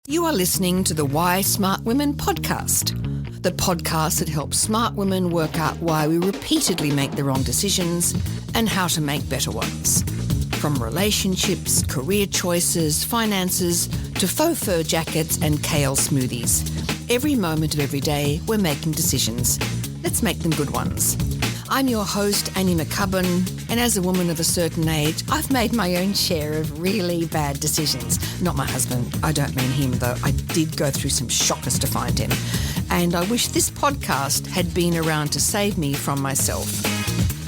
You are listening to the Why Smart Women podcast, the podcast that helps smart women work out why we repeatedly make the wrong decisions and how to make better ones. From relationships, career choices, finances, to faux fur jackets and kale smoothies. Every moment of every day, we're making decisions. Let's make them good ones. I'm your host, Annie McCubbin, and as a woman of a certain age, I've made my own share of really bad decisions. Not my husband. I don't mean him, though. I did go through some shockers to find him. And I wish this podcast had been around to save me from myself.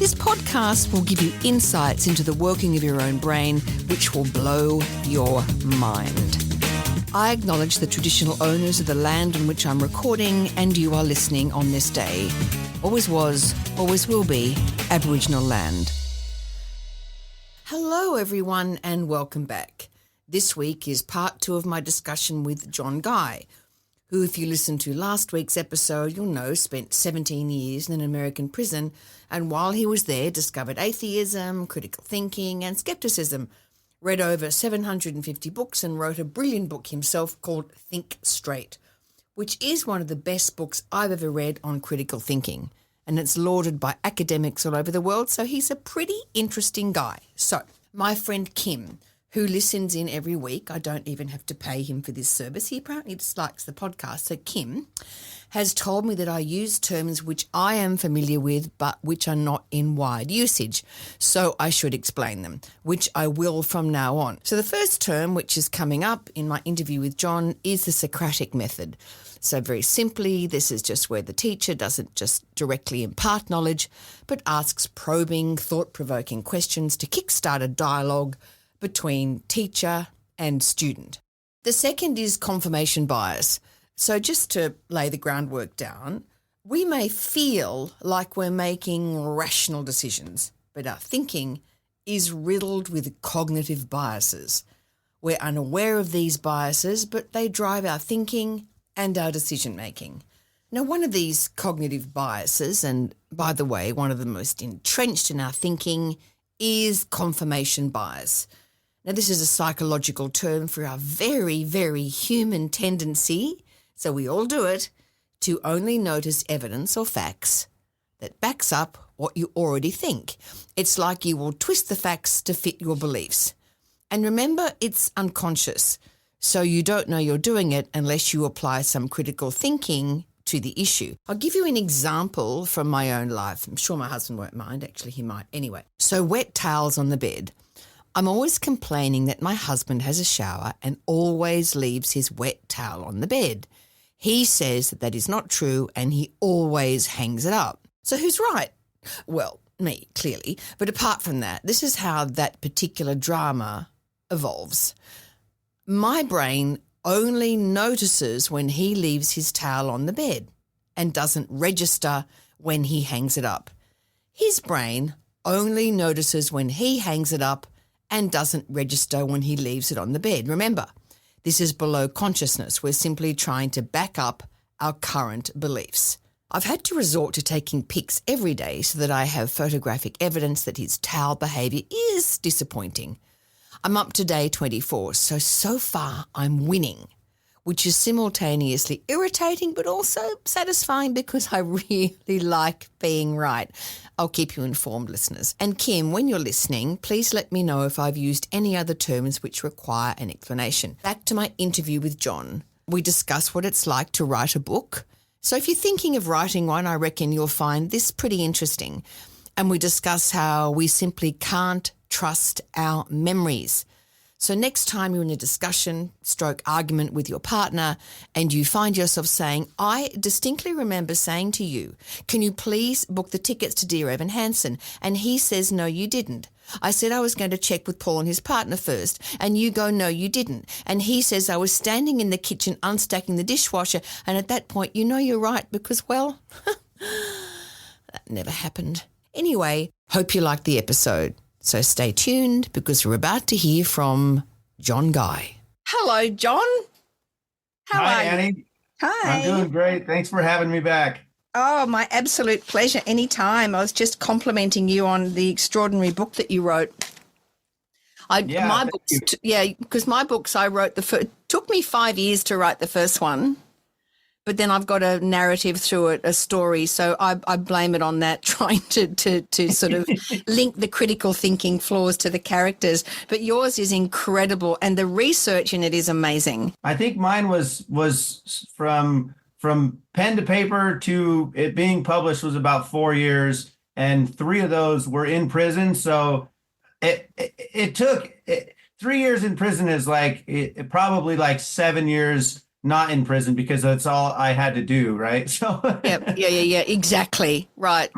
This podcast will give you insights into the working of your own brain, which will blow your mind. I acknowledge the traditional owners of the land on which I'm recording, and you are listening on this day. Always was, always will be, Aboriginal land. Hello everyone and welcome back. This week is part 2 of my discussion with Jon Guy, who, if you listened to last week's episode, you'll know spent 17 years in an American prison, and while he was there discovered atheism, critical thinking and skepticism, read over 750 books and wrote a brilliant book himself called Think Straight, which is one of the best books I've ever read on critical thinking, and it's lauded by academics all over the world, so he's a pretty interesting guy. So, my friend Kim, who listens in every week, I don't even have to pay him for this service, he apparently just likes the podcast, so Kim has told me that I use terms which I am familiar with but which are not in wide usage, so I should explain them, which I will from now on. So the first term, which is coming up in my interview with Jon, is the Socratic method. So very simply, this is just where the teacher doesn't just directly impart knowledge, but asks probing, thought-provoking questions to kickstart a dialogue between teacher and student. The second is confirmation bias. So just to lay the groundwork down, we may feel like we're making rational decisions, but our thinking is riddled with cognitive biases. We're unaware of these biases, but they drive our thinking and our decision-making. Now, one of these cognitive biases, and by the way, one of the most entrenched in our thinking, is confirmation bias. Now, this is a psychological term for our very, very human tendency, so we all do it, to only notice evidence or facts that backs up what you already think. It's like you will twist the facts to fit your beliefs. And remember, it's unconscious, so you don't know you're doing it unless you apply some critical thinking to the issue. I'll give you an example from my own life. I'm sure my husband won't mind. Actually, he might. Anyway, so wet towels on the bed. I'm always complaining that my husband has a shower and always leaves his wet towel on the bed. He says that is not true and he always hangs it up. So who's right? Well, me, clearly. But apart from that, this is how that particular drama evolves. My brain only notices when he leaves his towel on the bed and doesn't register when he hangs it up. His brain only notices when he hangs it up and doesn't register when he leaves it on the bed. Remember, this is below consciousness. We're simply trying to back up our current beliefs. I've had to resort to taking pics every day so that I have photographic evidence that his towel behaviour is disappointing. I'm up to day 24, so far I'm winning, which is simultaneously irritating but also satisfying because I really like being right. I'll keep you informed, listeners. And Kim, when you're listening, please let me know if I've used any other terms which require an explanation. Back to my interview with Jon. We discuss what it's like to write a book. So if you're thinking of writing one, I reckon you'll find this pretty interesting. And we discuss how we simply can't trust our memories. So next time you're in a discussion, argument with your partner, and you find yourself saying, I distinctly remember saying to you, can you please book the tickets to Dear Evan Hansen? And he says, no, you didn't. I said I was going to check with Paul and his partner first, and you go, no, you didn't. And he says I was standing in the kitchen unstacking the dishwasher, and at that point, you know you're right because, well, that never happened. Anyway, hope you liked the episode. So stay tuned because we're about to hear from Jon Guy. Hello, Jon. How Hi, are you? Annie. Hi. I'm doing great. Thanks for having me back. Oh, my absolute pleasure. Anytime. I was just complimenting you on the extraordinary book that you wrote. Yeah, My thank books, you. because my books, I wrote took me 5 years to write the first one, but then I've got a narrative through it, a story. So I blame it on that, trying to sort of link the critical thinking flaws to the characters. But yours is incredible, and the research in it is amazing. I think mine was from pen to paper to it being published was about 4 years, and 3 of those were in prison. So it took 3 years in prison is like probably like 7 years not in prison because that's all I had to do, right? So Yeah, exactly. Right.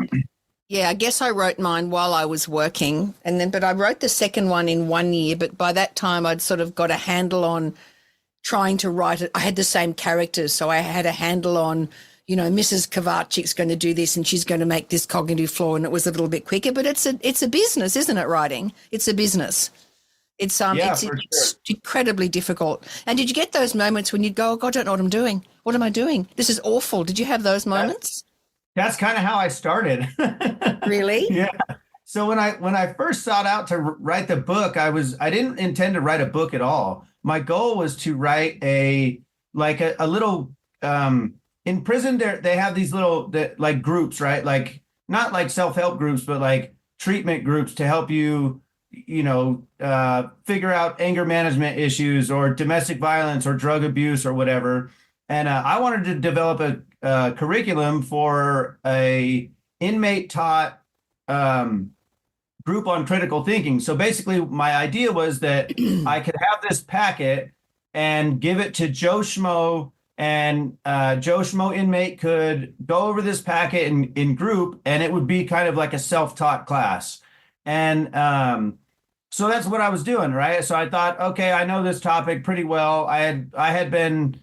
Yeah, I guess I wrote mine while I was working, but I wrote the second one in 1 year, but by that time I'd sort of got a handle on trying to write it. I had the same characters, so I had a handle on, Mrs. Kovačic's going to do this and she's going to make this cognitive flaw, and it was a little bit quicker, but it's a business, isn't it, writing? It's a business. yeah, It's for sure. incredibly difficult. And did you get those moments when you'd go, oh God, I don't know what I'm doing. What am I doing? This is awful. Did you have those moments? That's kind of how I started. Really? Yeah. So when I first sought out to write the book, I didn't intend to write a book at all. My goal was to write a little in prison they have these little like groups, right? Like not like self-help groups, but like treatment groups to help you figure out anger management issues or domestic violence or drug abuse or whatever. And I wanted to develop a curriculum for a inmate taught group on critical thinking. So basically, my idea was that I could have this packet and give it to Joe Schmo, and Joe Schmo inmate could go over this packet in group, and it would be kind of like a self-taught class. And so that's what I was doing, right? So I thought, okay, I know this topic pretty well. I had been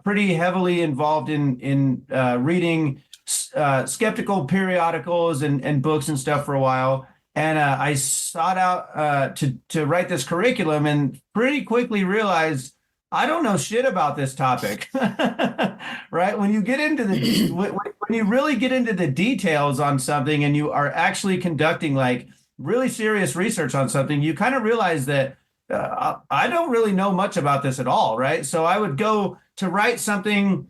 pretty heavily involved in reading skeptical periodicals and books and stuff for a while. And I sought out to write this curriculum, and pretty quickly realized I don't know shit about this topic, right? When you get into when you really get into the details on something, and you are actually conducting like really serious research on something, you kind of realize that I don't really know much about this at all, right? So I would go to write something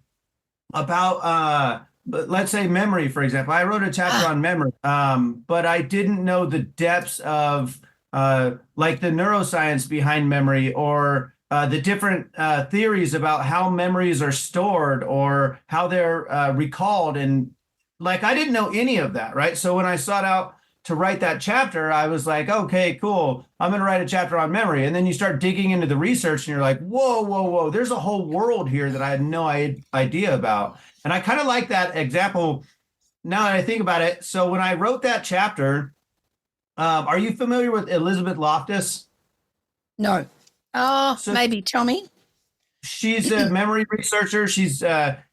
about, let's say memory, for example. I wrote a chapter on memory, but I didn't know the depths of like the neuroscience behind memory, or the different theories about how memories are stored or how they're recalled. And like, I didn't know any of that, right? So when I sought out to write that chapter, I was like, okay, cool. I'm going to write a chapter on memory. And then you start digging into the research and you're like, whoa. There's a whole world here that I had no idea about. And I kind of like that example now that I think about it. So when I wrote that chapter, are you familiar with Elizabeth Loftus? No. Oh, So maybe. Tell me. she's a memory researcher. She's done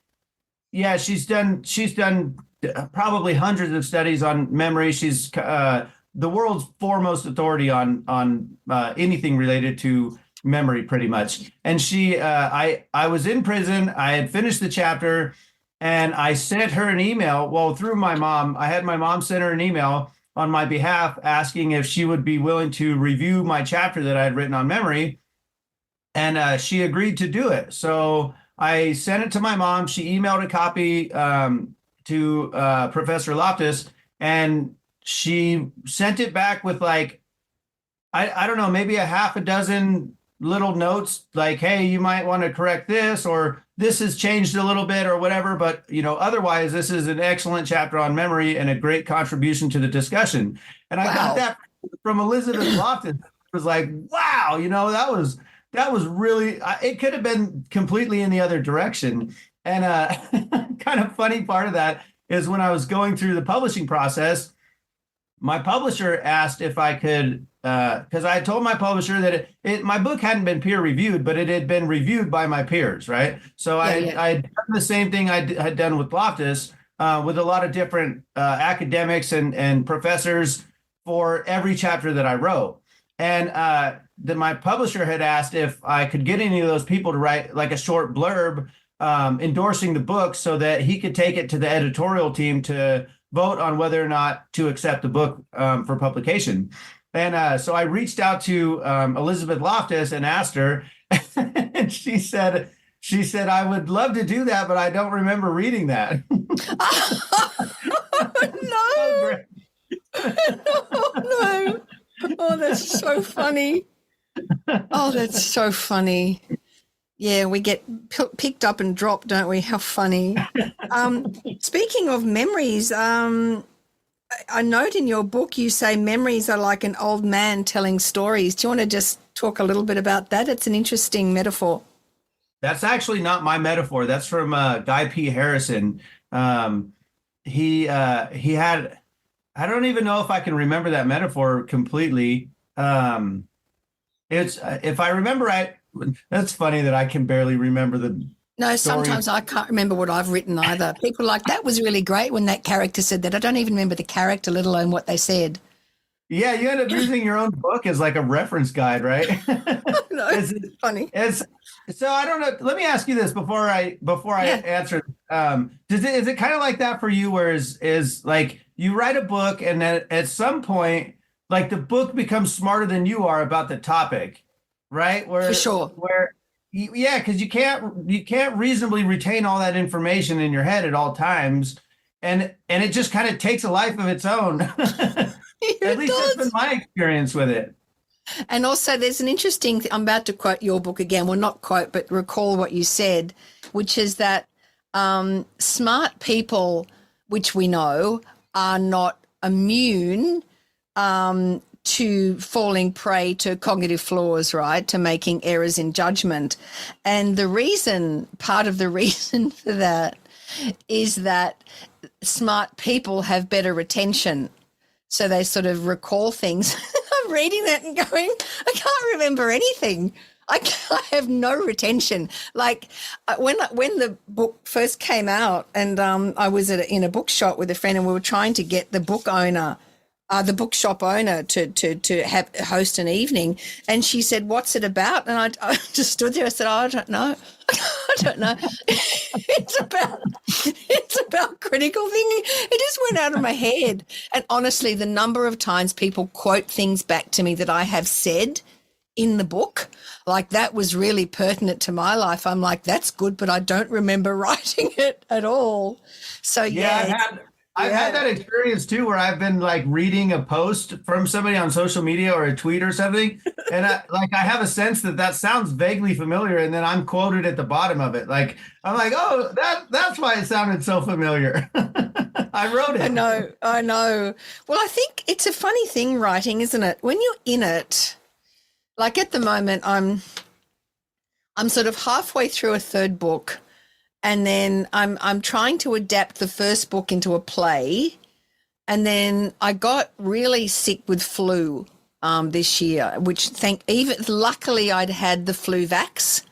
probably hundreds of studies on memory. She's the world's foremost authority on anything related to memory, pretty much. And I was in prison. I had finished the chapter, and I sent her an email. Well, through my mom, I had my mom send her an email on my behalf, asking if she would be willing to review my chapter that I had written on memory. And she agreed to do it. So I sent it to my mom. She emailed a copy to Professor Loftus, and she sent it back with like, I don't know, maybe a half a dozen little notes like, hey, you might want to correct this, or this has changed a little bit or whatever. But, otherwise, this is an excellent chapter on memory and a great contribution to the discussion. And I got that from Elizabeth Loftus. It was like, wow, that was really, it could have been completely in the other direction. And kind of funny part of that is when I was going through the publishing process, my publisher asked if I could, because I told my publisher that my book hadn't been peer reviewed, but it had been reviewed by my peers, right? So I had done the same thing I had done with Loftus, with a lot of different academics and professors for every chapter that I wrote. And then my publisher had asked if I could get any of those people to write like a short blurb endorsing the book, so that he could take it to the editorial team to vote on whether or not to accept the book for publication. And so I reached out to Elizabeth Loftus and asked her, and she said, I would love to do that, but I don't remember reading that. No. Oh, no. Oh, that's so funny. Oh, that's so funny. Yeah, we get picked up and dropped, don't we? How funny. Speaking of memories, I note in your book you say memories are like an old man telling stories. Do you want to just talk a little bit about that? It's an interesting metaphor. That's actually not my metaphor. That's from Guy P. Harrison. He had, I don't even know if I can remember that metaphor completely. It's if I remember right, that's funny that I can barely remember the No, story. sometimes I can't remember what I've written either. People are like, that was really great when that character said that. I don't even remember the character, let alone what they said. Yeah, you end up using your own book as like a reference guide, right? No, it's funny. So I don't know. Let me ask you this before I answer. Is it kind of like that for you, where is like you write a book and then at some point, like the book becomes smarter than you are about the topic, right? For sure. Yeah, because you can't reasonably retain all that information in your head at all times, and it just kind of takes a life of its own. At least that's been my experience with it. And also there's an interesting, I'm about to quote your book again, well, not quote, but recall what you said, which is that smart people, which we know, are not immune to falling prey to cognitive flaws, right, to making errors in judgment. And part of the reason for that is that smart people have better retention. So they sort of recall things. I'm reading that and going, I can't remember anything. I have no retention. Like when the book first came out, and I was in a bookshop with a friend, and we were trying to get the bookshop owner to host an evening, and she said, "What's it about?" And I just stood there. I said, "I don't know. I don't know. It's about critical thinking." It just went out of my head. And honestly, the number of times people quote things back to me that I have said in the book, like that was really pertinent to my life. I'm like, that's good, but I don't remember writing it at all. So I've had that experience too, where I've been like reading a post from somebody on social media or a tweet or something, and I have a sense that sounds vaguely familiar, and then I'm quoted at the bottom of it. Like I'm like, oh, that's why it sounded so familiar. I wrote it. I know. Well, I think it's a funny thing writing, isn't it? When you're in it, like at the moment, I'm sort of halfway through a third book. And then I'm trying to adapt the first book into a play. And then I got really sick with flu this year, which luckily I'd had the flu vax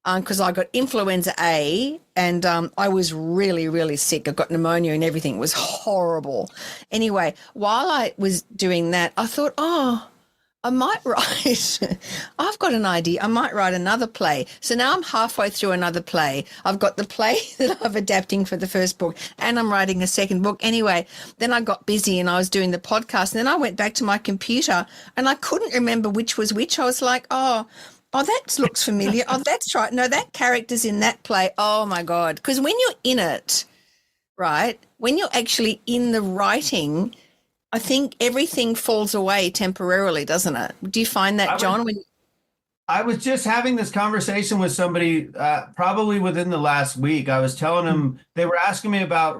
because I got influenza A, and I was really, really sick. I got pneumonia and everything. It was horrible. Anyway, while I was doing that, I thought, I might write, I've got an idea. I might write another play. So now I'm halfway through another play. I've got the play that I'm adapting for the first book, and I'm writing a second book. Anyway, then I got busy and I was doing the podcast, and then I went back to my computer and I couldn't remember which was which. I was like, oh, that looks familiar. Oh, that's right. No, that character's in that play. Oh my God. Because when you're in it, right, when you're actually in the writing, I think everything falls away temporarily, doesn't it? Do you find that, John? I was just having this conversation with somebody probably within the last week. I was telling them, they were asking me about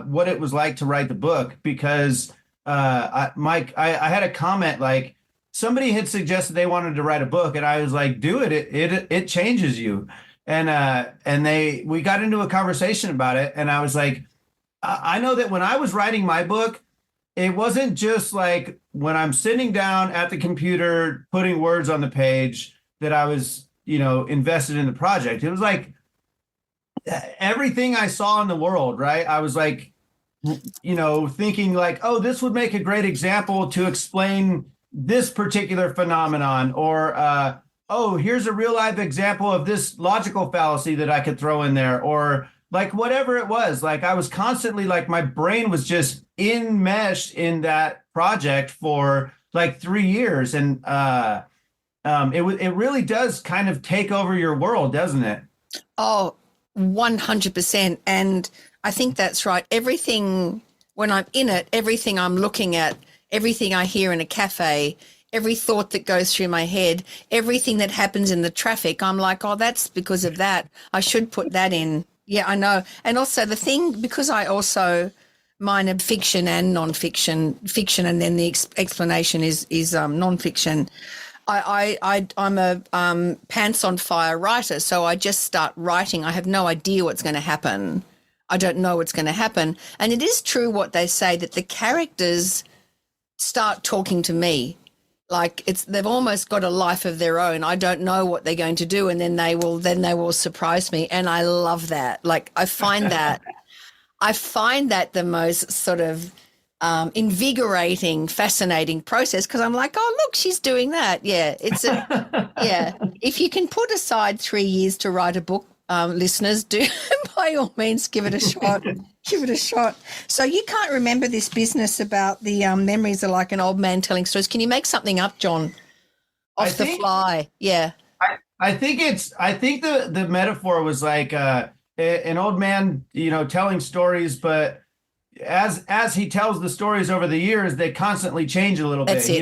what it was like to write the book, because I had a comment like somebody had suggested they wanted to write a book, and I was like, do it. It changes you. And we got into a conversation about it, and I was like, I know that when I was writing my book, it wasn't just like when I'm sitting down at the computer putting words on the page that I was, invested in the project. It was like everything I saw in the world, right? I was like, thinking like, oh, this would make a great example to explain this particular phenomenon, or, oh, here's a real life example of this logical fallacy that I could throw in there, or like whatever it was. Like I was constantly like, my brain was just enmeshed in that project for like 3 years, and it really does kind of take over your world, doesn't it? Oh, 100%. And I think that's right. Everything, when I'm in it, everything I'm looking at, everything I hear in a cafe, every thought that goes through my head, everything that happens in the traffic, I'm like, oh, that's because of that. I should put that in. Yeah, I know. And also the thing, because I also minor fiction and non-fiction, fiction, and then the explanation is non-fiction. I'm a pants on fire writer, so I just start writing. I have no idea what's going to happen. I don't know what's going to happen. And it is true what they say, that the characters start talking to me. Like they've almost got a life of their own. I don't know what they're going to do, and then they will surprise me. And I love that. Like I find that the most sort of invigorating, fascinating process, because I'm like, oh, look, she's doing that. Yeah, yeah. If you can put aside 3 years to write a book, listeners, do by all means give it a shot. Give it a shot. So you can't remember this business about the memories are like an old man telling stories. Can you make something up, Jon, off the fly? Yeah. I think the metaphor was like an old man, telling stories, but as he tells the stories over the years, they constantly change a little bit. That's it. He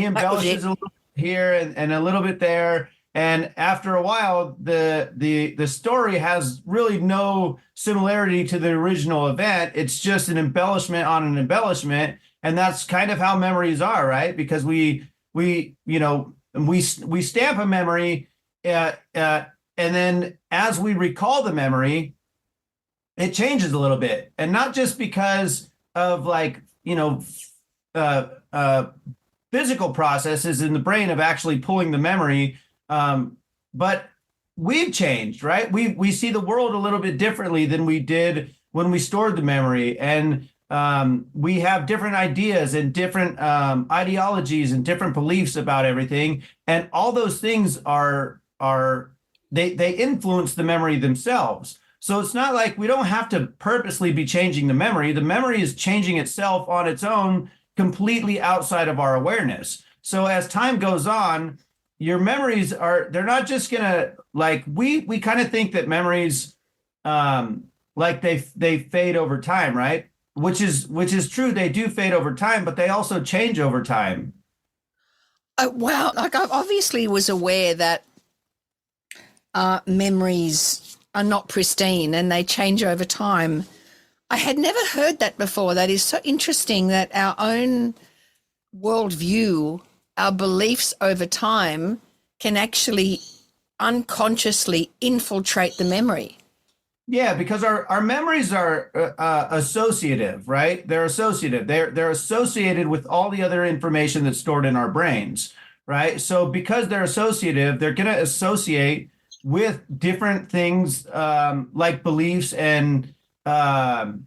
embellishes a little bit here and a little bit there. And after a while, the story has really no similarity to the original event. It's just an embellishment on an embellishment, and that's kind of how memories are, right? Because we stamp a memory, and then as we recall the memory, it changes a little bit, and not just because of physical processes in the brain of actually pulling the memory. But we've changed, right? We see the world a little bit differently than we did when we stored the memory, and we have different ideas and different ideologies and different beliefs about everything, and all those things they influence the memory themselves. So it's not like we don't have to purposely be changing the memory. The memory is changing itself on its own, completely outside of our awareness. So as time goes on, your memories they're not just gonna, like, we kind of think that memories like they fade over time, right? Which is true. They do fade over time, but they also change over time. Wow. Like I obviously was aware that memories are not pristine and they change over time. I had never heard that before. That is so interesting, that our own worldview, our beliefs over time can actually unconsciously infiltrate the memory. Yeah, because our memories are associative, right? They're associative. They're associated with all the other information that's stored in our brains, right? So because they're associative, they're going to associate with different things, like beliefs and not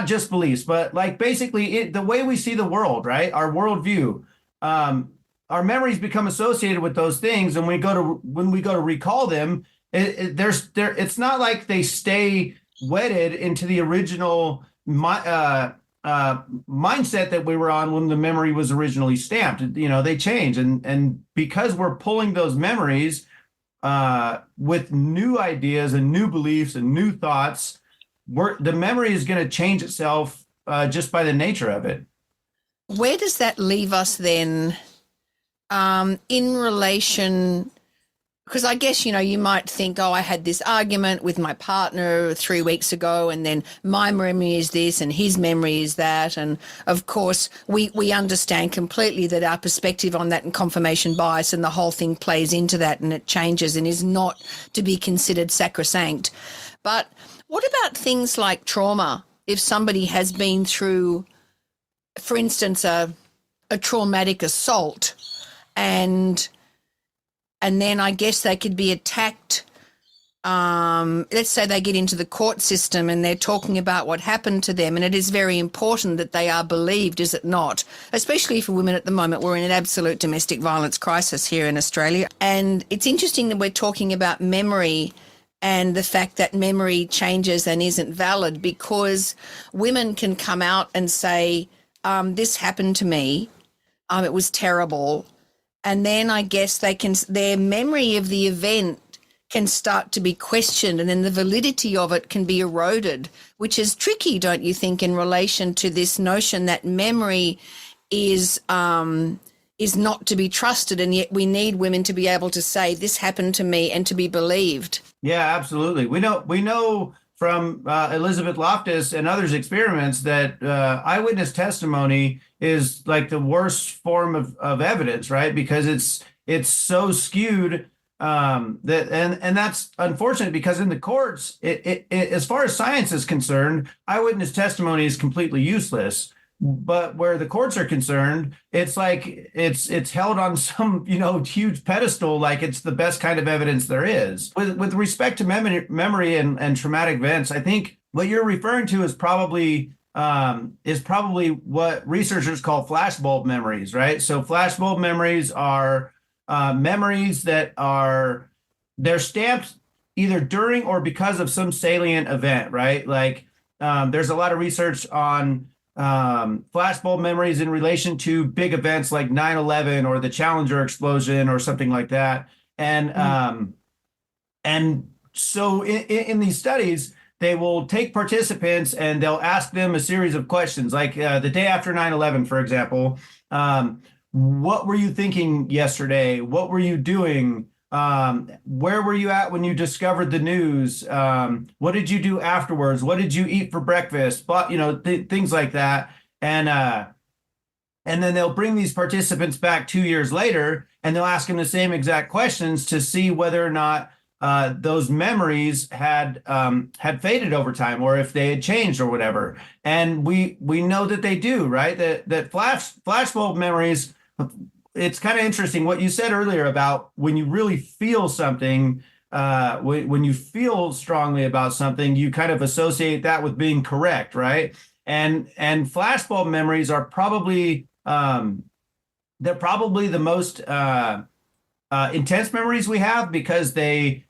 just beliefs, but like basically the way we see the world, right? Our worldview. Our memories become associated with those things, and when we go to recall them, it's not like they stay wedded into the original mindset that we were on when the memory was originally stamped. They change, and because we're pulling those memories with new ideas and new beliefs and new thoughts, the memory is going to change itself just by the nature of it. Where does that leave us then in relation? Because I guess, you might think, oh, I had this argument with my partner 3 weeks ago, and then my memory is this and his memory is that. And of course, we understand completely that our perspective on that and confirmation bias and the whole thing plays into that, and it changes and is not to be considered sacrosanct. But what about things like trauma? If somebody has been through, for instance, a traumatic assault, and then I guess they could be attacked. Let's say they get into the court system and they're talking about what happened to them, and it is very important that they are believed, is it not? Especially for women at the moment. We're in an absolute domestic violence crisis here in Australia. And it's interesting that we're talking about memory and the fact that memory changes and isn't valid, because women can come out and say, this happened to me. It was terrible. And then I guess their memory of the event can start to be questioned, and then the validity of it can be eroded, which is tricky, don't you think, in relation to this notion that memory is not to be trusted, and yet we need women to be able to say this happened to me and to be believed. Yeah, absolutely. We know from Elizabeth Loftus and others' experiments that eyewitness testimony is like the worst form of evidence, right? Because it's so skewed that that's unfortunate, because in the courts, it as far as science is concerned, eyewitness testimony is completely useless. But where the courts are concerned, it's like it's held on some huge pedestal, like it's the best kind of evidence there is. With respect to memory and traumatic events, I think what you're referring to is probably what researchers call flashbulb memories, right? So flashbulb memories are memories that they're stamped either during or because of some salient event, right? Like there's a lot of research on flashbulb memories in relation to big events like 9/11 or the Challenger explosion or something like that. And so in these studies, they will take participants and they'll ask them a series of questions, like the day after 9/11, for example. What were you thinking yesterday? What were you doing? Where were you at when you discovered the news? What did you do afterwards? What did you eat for breakfast? But things like that. And then they'll bring these participants back 2 years later, and they'll ask them the same exact questions to see whether or not those memories had faded over time, or if they had changed or whatever. And we know that they do, right? That flashbulb memories. It's kind of interesting what you said earlier about when you really feel something, when you feel strongly about something, you kind of associate that with being correct, right? And flashbulb memories are probably they're probably the most intense memories we have, because they're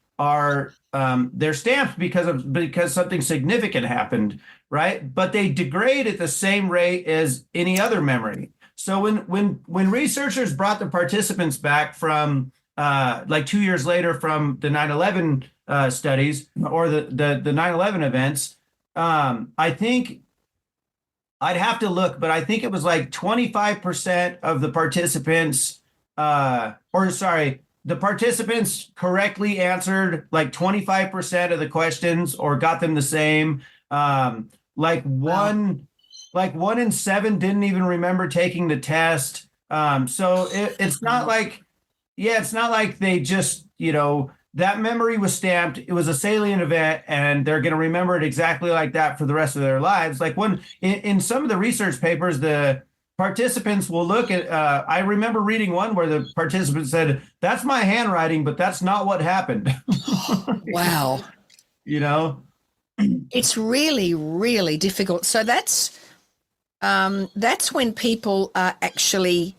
stamped because something significant happened, right? But they degrade at the same rate as any other memory. So when researchers brought the participants back from like 2 years later from the 9/11 studies, or the 9/11 events, I think I'd have to look, but I think it was like 25% of the participants, the participants correctly answered like 25% of the questions, or got them the same. Like one in seven didn't even remember taking the test. So it's not like, it's not like they just, that memory was stamped. It was a salient event, and they're going to remember it exactly like that for the rest of their lives. Like in some of the research papers, the participants will look at, I remember reading one where the participant said, "That's my handwriting, but that's not what happened." Wow. It's really, really difficult. So that's when people actually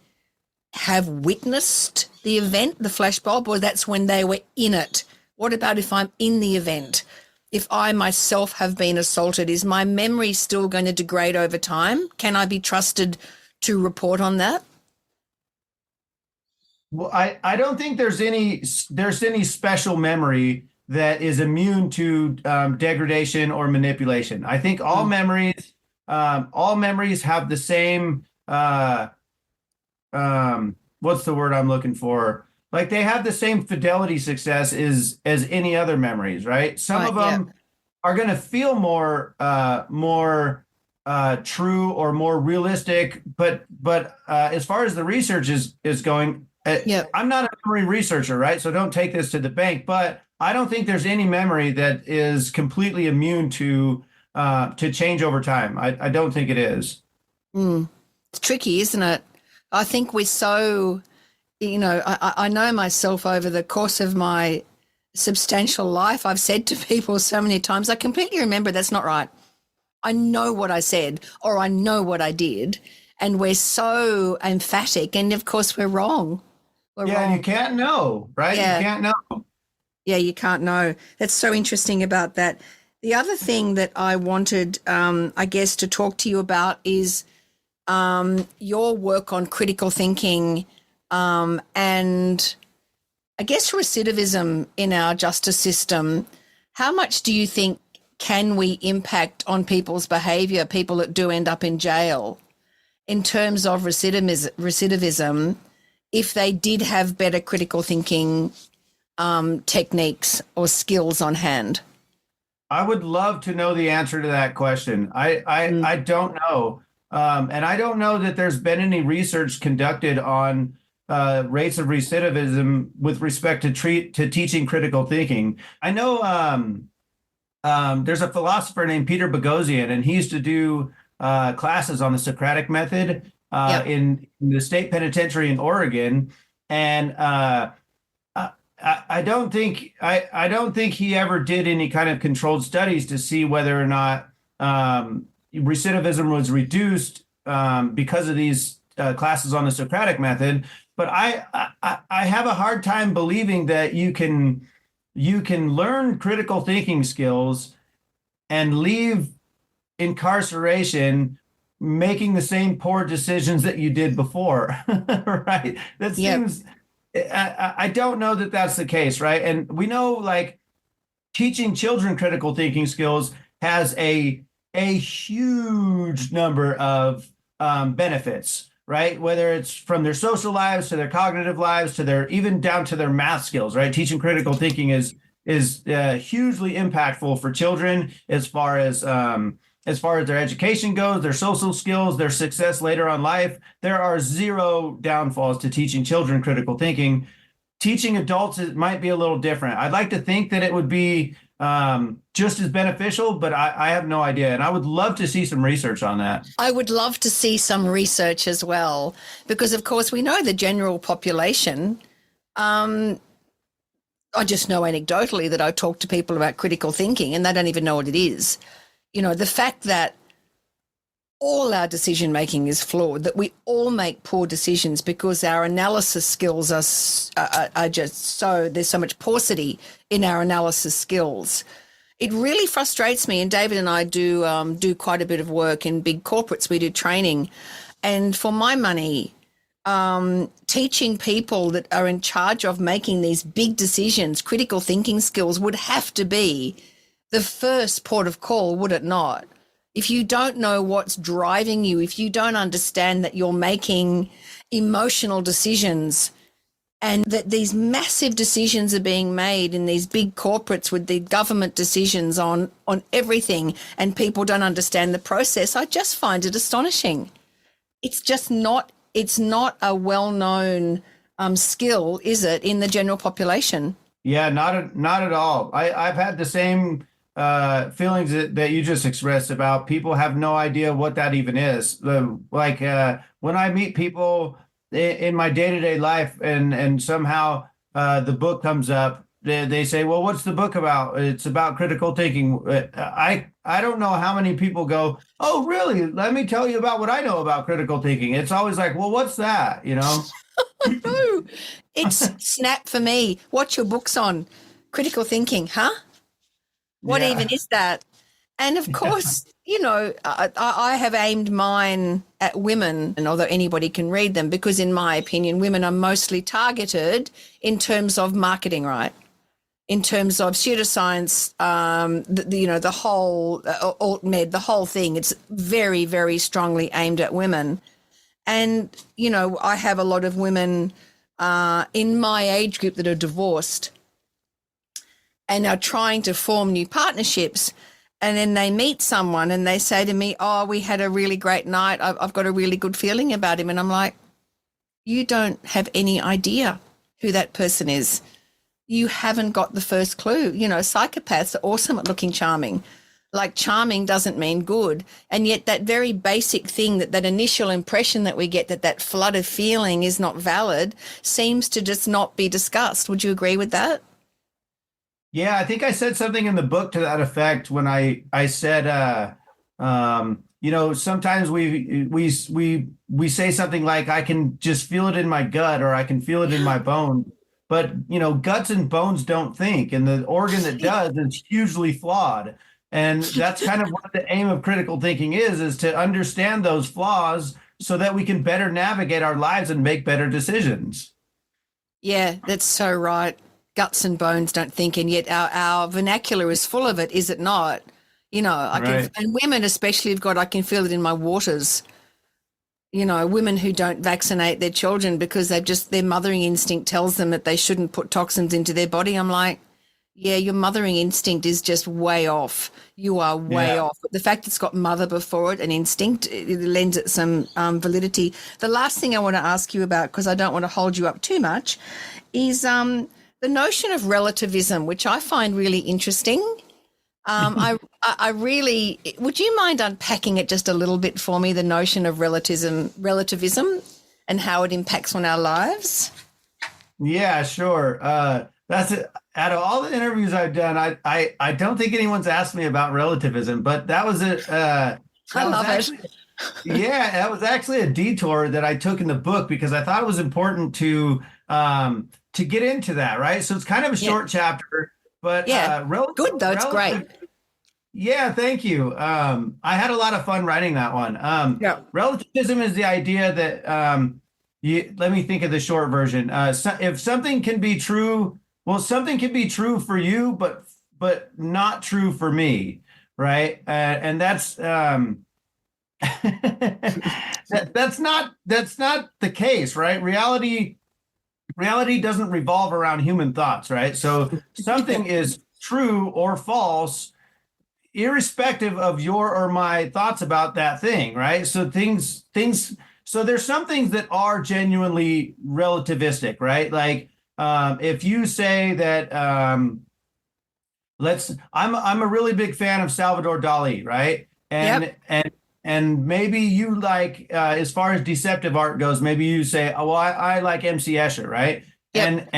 have witnessed the event, the flashbulb, or that's when they were in it. What about if I'm in the event? If I myself have been assaulted, is my memory still going to degrade over time? Can I be trusted to report on that? Well, I don't think there's any special memory that is immune to degradation or manipulation. I think all memories have the same what's the word I'm looking for? Like, they have the same fidelity success as any other memories, right? Some of them are going to feel more true or more realistic, but as far as the research is going, I'm not a memory researcher, right? So don't take this to the bank, but I don't think there's any memory that is completely immune to change over time. I don't think it is. It's tricky, isn't it? I think we're so, I know myself over the course of my substantial life, I've said to people so many times, I completely remember that's not right. I know what I said, or I know what I did, and we're so emphatic, and of course we're wrong. We're wrong. You can't know, right? Yeah. You can't know. Yeah, you can't know. That's so interesting about that. The other thing that I wanted, I guess, to talk to you about is your work on critical thinking, and I guess recidivism in our justice system. How much do you think can we impact on people's behaviour, people that do end up in jail, in terms of recidivism, if they did have better critical thinking techniques or skills on hand? I would love to know the answer to that question. I don't know. And I don't know that there's been any research conducted on rates of recidivism with respect to teaching critical thinking. I know there's a philosopher named Peter Boghossian, and he used to do classes on the Socratic method in the state penitentiary in Oregon. And I don't think he ever did any kind of controlled studies to see whether or not recidivism was reduced because of these classes on the Socratic method. But I have a hard time believing that you can learn critical thinking skills and leave incarceration making the same poor decisions that you did before, right? That seems. I don't know that that's the case, right? And we know, like, teaching children critical thinking skills has a huge number of benefits, right? Whether it's from their social lives to their cognitive lives to their even down to their math skills, right? Teaching critical thinking is hugely impactful for children as far as their education goes, their social skills, their success later on life. There are zero downfalls to teaching children critical thinking. Teaching adults, it might be a little different. I'd like to think that it would be just as beneficial, but I have no idea. And I would love to see some research on that. I would love to see some research as well, because, of course, we know the general population. I just know anecdotally that I talk to people about critical thinking and they don't even know what it is. You know, the fact that all our decision making is flawed, that we all make poor decisions because our analysis skills are just so, there's so much paucity in our analysis skills. It really frustrates me, and David and I do quite a bit of work in big corporates. We do training, and for my money, teaching people that are in charge of making these big decisions, critical thinking skills would have to be the first port of call, would it not? If you don't know what's driving you, if you don't understand that you're making emotional decisions and that these massive decisions are being made in these big corporates with the government decisions on everything, and people don't understand the process, I just find it astonishing. It's just not, it's not a well-known skill, is it, in the general population? Yeah, not at all. I've had the same feelings that you just expressed about people have no idea what that even is. Like when I meet people in my day-to-day life and somehow the book comes up, they say, well, what's the book about? It's about critical thinking. I don't know how many people go, oh, really? Let me tell you about what I know about critical thinking. It's always like, well, what's that? You know? No, it's snap for me. What's your books on? Critical thinking, huh? What even is that? And of course, you know, I have aimed mine at women, and although anybody can read them, because in my opinion, women are mostly targeted in terms of marketing, right? In terms of pseudoscience, the whole alt-med, the whole thing, it's very, very strongly aimed at women. And, you know, I have a lot of women in my age group that are divorced and are trying to form new partnerships. And then they meet someone and they say to me, oh, we had a really great night. I've got a really good feeling about him. And I'm like, you don't have any idea who that person is. You haven't got the first clue. You know, psychopaths are awesome at looking charming. Like, charming doesn't mean good. And yet that very basic thing, that initial impression that we get, that flood of feeling is not valid, seems to just not be discussed. Would you agree with that? Yeah, I think I said something in the book to that effect when I said, you know, sometimes we say something like, I can just feel it in my gut, or I can feel it in my bone. But, you know, guts and bones don't think, and the organ that does is hugely flawed. And that's kind of what the aim of critical thinking is to understand those flaws so that we can better navigate our lives and make better decisions. Yeah, that's so right. Guts and bones don't think, and yet our vernacular is full of it, is it not? Right. And women especially have got, I can feel it in my waters. Women who don't vaccinate their children because their mothering instinct tells them that they shouldn't put toxins into their body. I'm like, yeah, your mothering instinct is just way off. You are way off. But the fact it's got mother before it, an instinct, it lends it some validity. The last thing I want to ask you about, because I don't want to hold you up too much, is the notion of relativism, which I find really interesting. I really, would you mind unpacking it just a little bit for me, the notion of relativism and how it impacts on our lives? Yeah, sure. That's it. Out of all the interviews I've done, I don't think anyone's asked me about relativism, but that was it. I love it. Yeah, that was actually a detour that I took in the book because I thought it was important to get into that, right? So it's kind of a short chapter, but good though. It's great. Yeah, thank you. I had a lot of fun writing that one. Relativism is the idea that let me think of the short version. If something can be true, well, something can be true for you, but not true for me, right? And that's that's not the case, right? Reality doesn't revolve around human thoughts, right? So something is true or false, irrespective of your or my thoughts about that thing, right? So so there's some things that are genuinely relativistic, right? Like if you say that I'm a really big fan of Salvador Dali, right? And maybe you like as far as deceptive art goes, maybe you say, oh, well, I like MC Escher, right? Yep.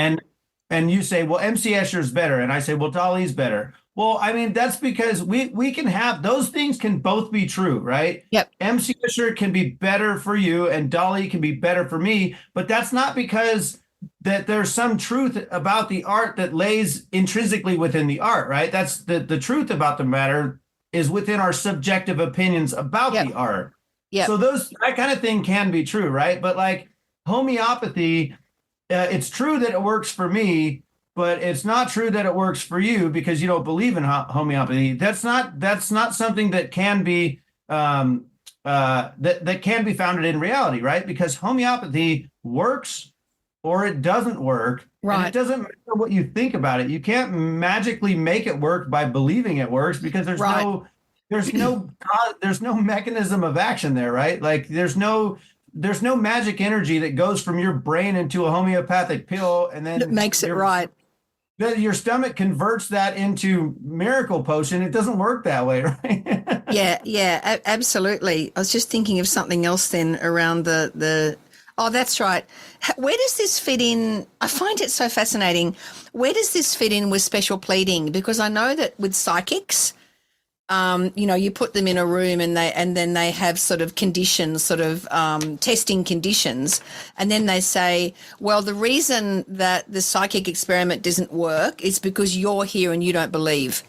And you say, well, MC Escher's better, and I say, well, Dali's better. Well, I mean, that's because we can have those things can both be true, right? Yep. MC Escher can be better for you and Dali can be better for me, but that's not because that there's some truth about the art that lays intrinsically within the art, right? That's the truth about the matter is within our subjective opinions about the art. Yeah. So that kind of thing can be true, right? But like homeopathy, it's true that it works for me, but it's not true that it works for you because you don't believe in homeopathy. That's not something that can be that can be founded in reality, right? Because homeopathy works or it doesn't work. Right. And it doesn't matter what you think about it. You can't magically make it work by believing it works because there's no mechanism of action there, right? Like there's no magic energy that goes from your brain into a homeopathic pill and then it makes it right. Your stomach converts that into miracle potion. It doesn't work that way, right? Yeah, absolutely. I was just thinking of something else then around the oh, that's right. Where does this fit in? I find it so fascinating. Where does this fit in with special pleading? Because I know that with psychics, you put them in a room and then they have sort of conditions, testing conditions, and then they say, well, the reason that the psychic experiment doesn't work is because you're here and you don't believe.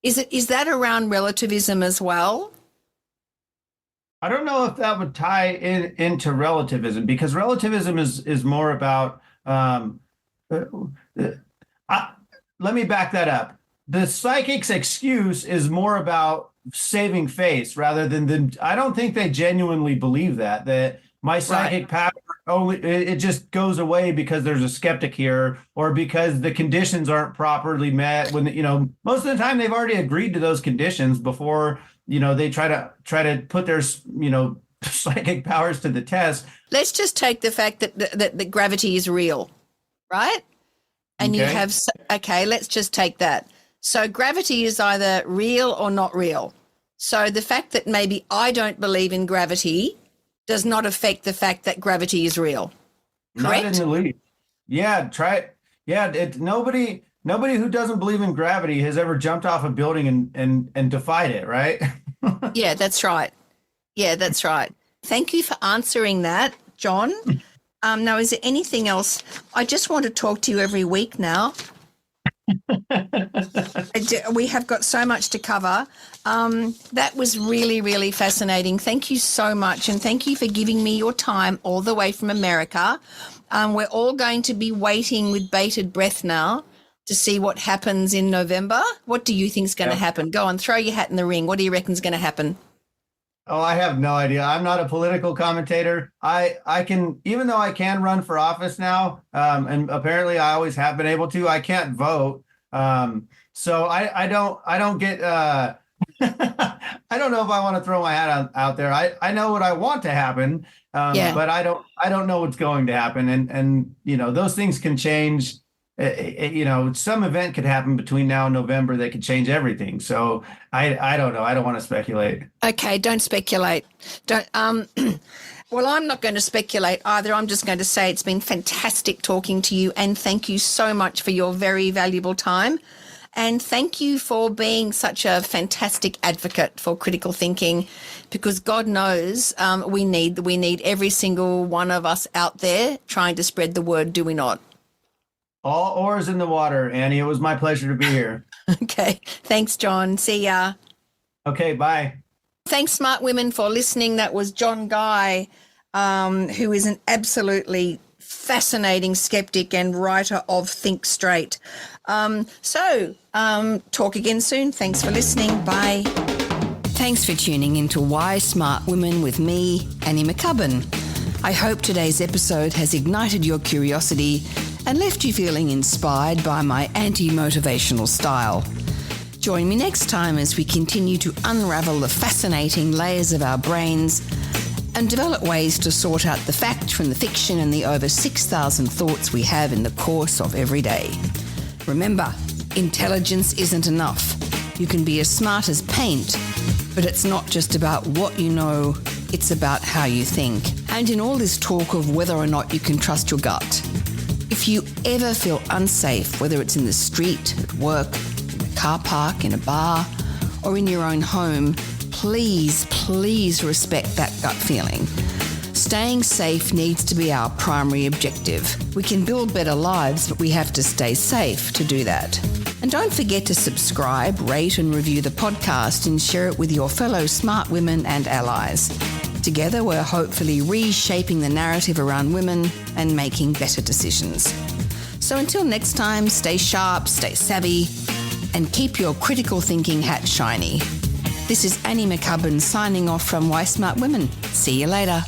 Is that around relativism as well? I don't know if that would tie into relativism because relativism is more about. Let me back that up. The psychic's excuse is more about saving face rather than I don't think they genuinely believe that my psychic power it just goes away because there's a skeptic here or because the conditions aren't properly met when most of the time they've already agreed to those conditions before they try to put their psychic powers to the test. Let's just take the fact that gravity is real, right? And you have let's just take that. So gravity is either real or not real. So the fact that maybe I don't believe in gravity does not affect the fact that gravity is real. Correct? Not in the least. Yeah, try it. Yeah, nobody who doesn't believe in gravity has ever jumped off a building and defied it, right? Yeah, that's right. Thank you for answering that, Jon. Now, is there anything else? I just want to talk to you every week now. I we have got so much to cover. That was really, really fascinating. Thank you so much, and thank you for giving me your time all the way from America. We're all going to be waiting with bated breath now to see what happens in November. What do you think is going to happen? Go on, throw your hat in the ring. What do you reckon is going to happen? Oh, I have no idea. I'm not a political commentator. I can, even though I can run for office now, and apparently I always have been able to, I can't vote. So I don't get, I don't know if I want to throw my hat out there. I know what I want to happen, but I don't know what's going to happen. And, those things can change. Some event could happen between now and November that could change everything. So I don't know. I don't want to speculate. Okay, don't speculate. Don't. Well, I'm not going to speculate either. I'm just going to say it's been fantastic talking to you, and thank you so much for your very valuable time. And thank you for being such a fantastic advocate for critical thinking, because God knows we need every single one of us out there trying to spread the word, do we not? All oars in the water, Annie. It was my pleasure to be here. Okay. Thanks, Jon. See ya. Okay, bye. Thanks, smart women, for listening. That was Jon Guy, who is an absolutely fascinating skeptic and writer of Think Straight. Talk again soon. Thanks for listening. Bye. Thanks for tuning into Why Smart Women with me, Annie McCubbin. I hope today's episode has ignited your curiosity and left you feeling inspired by my anti-motivational style. Join me next time as we continue to unravel the fascinating layers of our brains and develop ways to sort out the fact from the fiction and the over 6,000 thoughts we have in the course of every day. Remember, intelligence isn't enough. You can be as smart as paint, but it's not just about what you know, it's about how you think. And in all this talk of whether or not you can trust your gut, if you ever feel unsafe, whether it's in the street, at work, in a car park, in a bar, or in your own home, please respect that gut feeling. Staying safe needs to be our primary objective. We can build better lives, but we have to stay safe to do that. And don't forget to subscribe, rate and review the podcast and share it with your fellow smart women and allies. Together, we're hopefully reshaping the narrative around women and making better decisions. So until next time, stay sharp, stay savvy, and keep your critical thinking hat shiny. This is Annie McCubbin signing off from Why Smart Women. See you later.